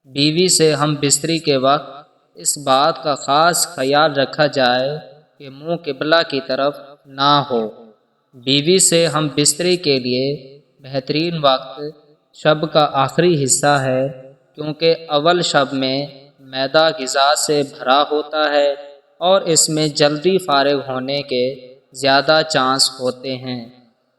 بیوی سے ہم بستری کے وقت اس بات کا خاص خیال رکھا جائے کہ منہ قبلہ کی طرف نہ ہو۔ بیوی سے ہم بستری کے لیے بہترین وقت شب کا آخری حصہ ہے، کیونکہ اول شب میں معدہ غذا سے بھرا ہوتا ہے اور اس میں جلدی فارغ ہونے کے زیادہ چانس ہوتے ہیں۔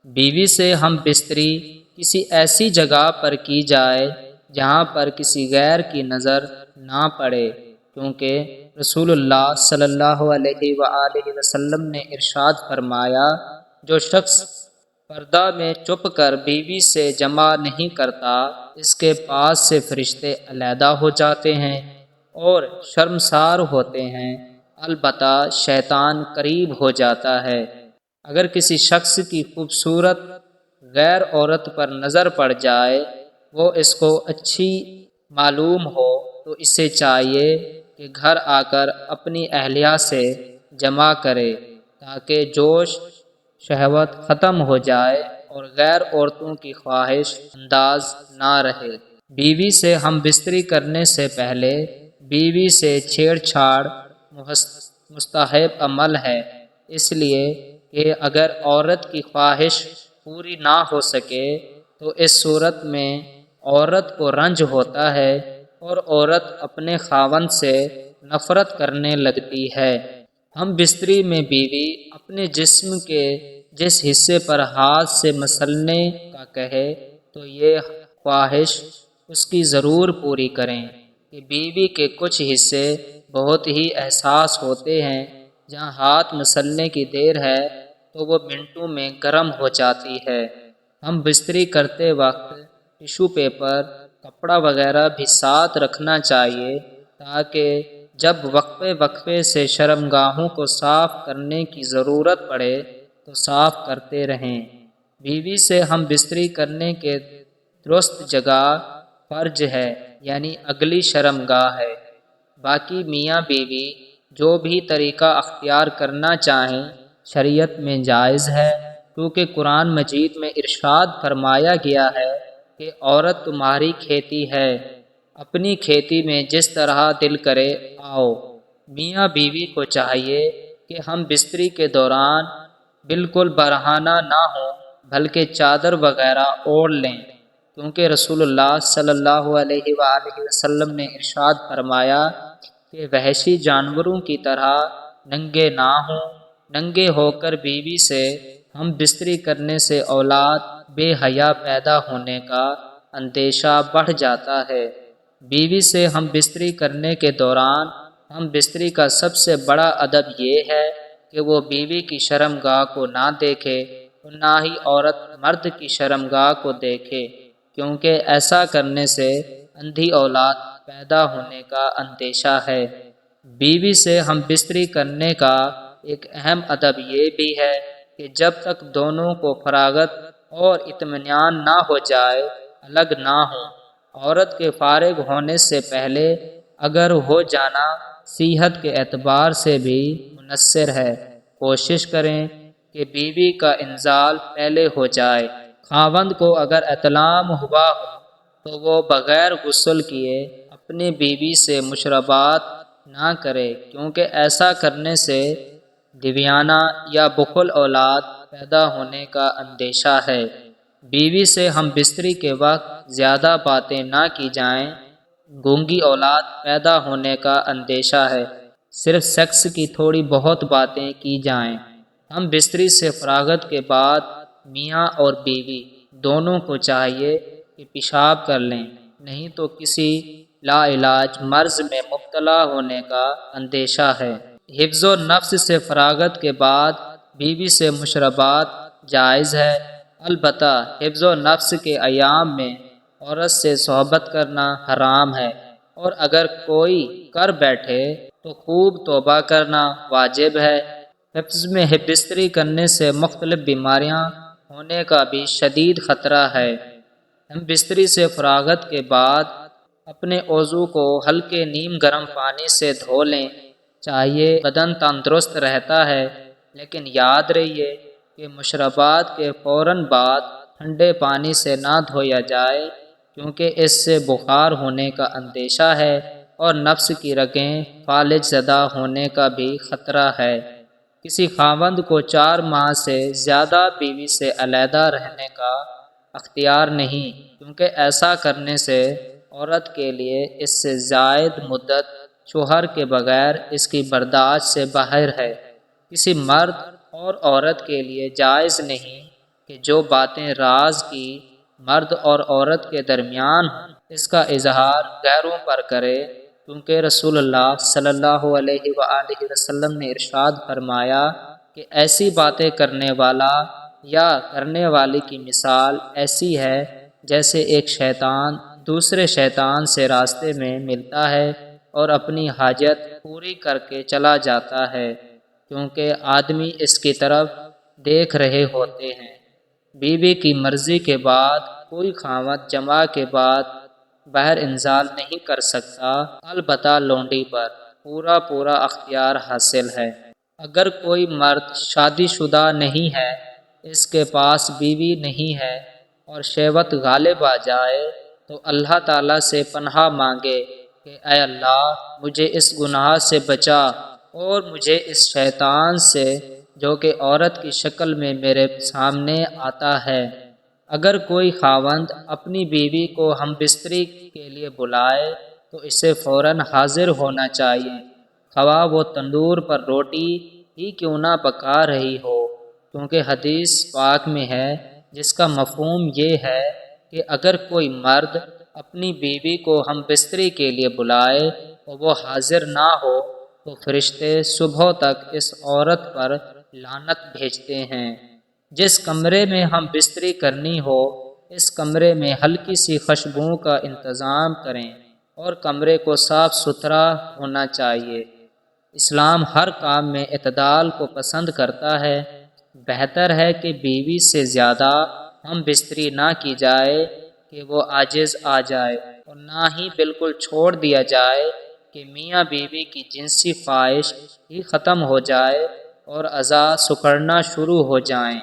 بیوی سے ہم بستری کسی ایسی جگہ پر کی جائے جہاں پر کسی غیر کی نظر نہ پڑے، کیونکہ رسول اللہ صلی اللہ علیہ وآلہ وسلم نے ارشاد فرمایا، جو شخص پردہ میں چھپ کر بیوی سے جمع نہیں کرتا، اس کے پاس سے فرشتے علیحدہ ہو جاتے ہیں اور شرمسار ہوتے ہیں، البتہ شیطان قریب ہو جاتا ہے۔ اگر کسی شخص کی خوبصورت غیر عورت پر نظر پڑ جائے، وہ اس کو اچھی معلوم ہو، تو اسے چاہیے کہ گھر آ کر اپنی اہلیہ سے جمع کرے تاکہ جوش شہوت ختم ہو جائے اور غیر عورتوں کی خواہش انداز نہ رہے۔ بیوی سے ہم بستری کرنے سے پہلے بیوی سے چھیڑ چھاڑ مستحب عمل ہے، اس لیے کہ اگر عورت کی خواہش پوری نہ ہو سکے تو اس صورت میں عورت کو رنج ہوتا ہے اور عورت اپنے خاوند سے نفرت کرنے لگتی ہے۔ ہم بستری میں بیوی اپنے جسم کے جس حصے پر ہاتھ سے مسلنے کا کہے تو یہ خواہش اس کی ضرور پوری کریں کہ بیوی کے کچھ حصے بہت ہی حساس ہوتے ہیں، جہاں ہاتھ مسلنے کی دیر ہے تو وہ منٹوں میں گرم ہو جاتی ہے۔ ہم بستری کرتے وقت ٹیشو پیپر، کپڑا وغیرہ بھی ساتھ رکھنا چاہیے تاکہ جب وقفے وقفے سے شرمگاہوں کو صاف کرنے کی ضرورت پڑے تو صاف کرتے رہیں۔ بیوی سے ہم بستری کرنے کے درست جگہ فرج ہے، یعنی اگلی شرمگاہ ہے۔ باقی میاں بیوی جو بھی طریقہ اختیار کرنا چاہیں شریعت میں جائز ہے، کیونکہ قرآن مجید میں ارشاد فرمایا گیا ہے کہ عورت تمہاری کھیتی ہے، اپنی کھیتی میں جس طرح دل کرے آؤ۔ میاں بیوی کو چاہیے کہ ہم بستری کے دوران بالکل برہنہ نہ ہوں بلکہ چادر وغیرہ اوڑھ لیں، کیونکہ رسول اللہ صلی اللہ علیہ وآلہ وسلم نے ارشاد فرمایا کہ وحشی جانوروں کی طرح ننگے نہ ہوں۔ ننگے ہو کر بیوی سے ہم بستری کرنے سے اولاد بے حیا پیدا ہونے کا اندیشہ بڑھ جاتا ہے۔ بیوی سے ہم بستری کرنے کے دوران ہم بستری کا سب سے بڑا ادب یہ ہے کہ وہ بیوی کی شرمگاہ کو نہ دیکھے اور نہ ہی عورت مرد کی شرمگاہ کو دیکھے، کیونکہ ایسا کرنے سے اندھی اولاد پیدا ہونے کا اندیشہ ہے۔ بیوی سے ہم بستری کرنے کا ایک اہم ادب یہ بھی ہے کہ جب تک دونوں کو فراغت اور اطمینان نہ ہو جائے الگ نہ ہوں۔ عورت کے فارغ ہونے سے پہلے اگر ہو جانا صحت کے اعتبار سے بھی منحصر ہے، کوشش کریں کہ بیوی کا انزال پہلے ہو جائے۔ خاوند کو اگر احتلام ہوا ہو تو وہ بغیر غسل کیے اپنی بیوی سے مشربات نہ کرے، کیونکہ ایسا کرنے سے دیویانہ یا بخل اولاد پیدا ہونے کا اندیشہ ہے۔ بیوی سے ہم بستری کے وقت زیادہ باتیں نہ کی جائیں، گونگی اولاد پیدا ہونے کا اندیشہ ہے، صرف سیکس کی تھوڑی بہت باتیں کی جائیں۔ ہم بستری سے فراغت کے بعد میاں اور بیوی دونوں کو چاہیے کہ پیشاب کر لیں، نہیں تو کسی لا علاج مرض میں مبتلا ہونے کا اندیشہ ہے۔ حفظ و نفس سے فراغت کے بعد بیوی سے مشربات جائز ہے، البتہ حفظ و نفس کے ایام میں عورت سے صحبت کرنا حرام ہے، اور اگر کوئی کر بیٹھے تو خوب توبہ کرنا واجب ہے۔ حفظ میں بستری کرنے سے مختلف بیماریاں ہونے کا بھی شدید خطرہ ہے۔ ہم بستری سے فراغت کے بعد اپنے عضو کو ہلکے نیم گرم پانی سے دھو لیں، چاہیے بدن تندرست رہتا ہے، لیکن یاد رہیے کہ مشربات کے فوراً بعد ٹھنڈے پانی سے نہ دھویا جائے، کیونکہ اس سے بخار ہونے کا اندیشہ ہے اور نفس کی رگیں فالج زدہ ہونے کا بھی خطرہ ہے۔ کسی خاوند کو 4 ماہ سے زیادہ بیوی سے علیحدہ رہنے کا اختیار نہیں، کیونکہ ایسا کرنے سے عورت کے لیے اس سے زائد مدت شوہر کے بغیر اس کی برداشت سے باہر ہے۔ کسی مرد اور عورت کے لیے جائز نہیں کہ جو باتیں راز کی مرد اور عورت کے درمیان ہوں اس کا اظہار غیروں پر کرے، کیونکہ رسول اللہ صلی اللہ علیہ وآلہ وسلم نے ارشاد فرمایا کہ ایسی باتیں کرنے والا یا کرنے والی کی مثال ایسی ہے جیسے ایک شیطان دوسرے شیطان سے راستے میں ملتا ہے اور اپنی حاجت پوری کر کے چلا جاتا ہے، کیونکہ آدمی اس کی طرف دیکھ رہے ہوتے ہیں۔ بیوی کی مرضی کے بعد کوئی خاوند جماع کے بعد بہر انزال نہیں کر سکتا، البتہ لونڈی پر پورا اختیار حاصل ہے۔ اگر کوئی مرد شادی شدہ نہیں ہے، اس کے پاس بیوی نہیں ہے اور شہوت غالب آ جائے تو اللہ تعالیٰ سے پناہ مانگے کہ اے اللہ مجھے اس گناہ سے بچا اور مجھے اس شیطان سے جو کہ عورت کی شکل میں میرے سامنے آتا ہے۔ اگر کوئی خاوند اپنی بیوی کو ہم بستری کے لیے بلائے تو اسے فوراً حاضر ہونا چاہیے، خواہ وہ تندور پر روٹی ہی کیوں نہ پکا رہی ہو، کیونکہ حدیث پاک میں ہے جس کا مفہوم یہ ہے کہ اگر کوئی مرد اپنی بیوی کو ہم بستری کے لیے بلائے اور وہ حاضر نہ ہو تو فرشتے صبح تک اس عورت پر لعنت بھیجتے ہیں۔ جس کمرے میں ہم بستری کرنی ہو اس کمرے میں ہلکی سی خوشبو کا انتظام کریں اور کمرے کو صاف ستھرا ہونا چاہیے۔ اسلام ہر کام میں اعتدال کو پسند کرتا ہے۔ بہتر ہے کہ بیوی سے زیادہ ہم بستری نہ کی جائے کہ وہ عاجز آ جائے، اور نہ ہی بالکل چھوڑ دیا جائے کہ میاں بیوی کی جنسی خواہش ہی ختم ہو جائے اور اعضاء سکڑنا شروع ہو جائیں۔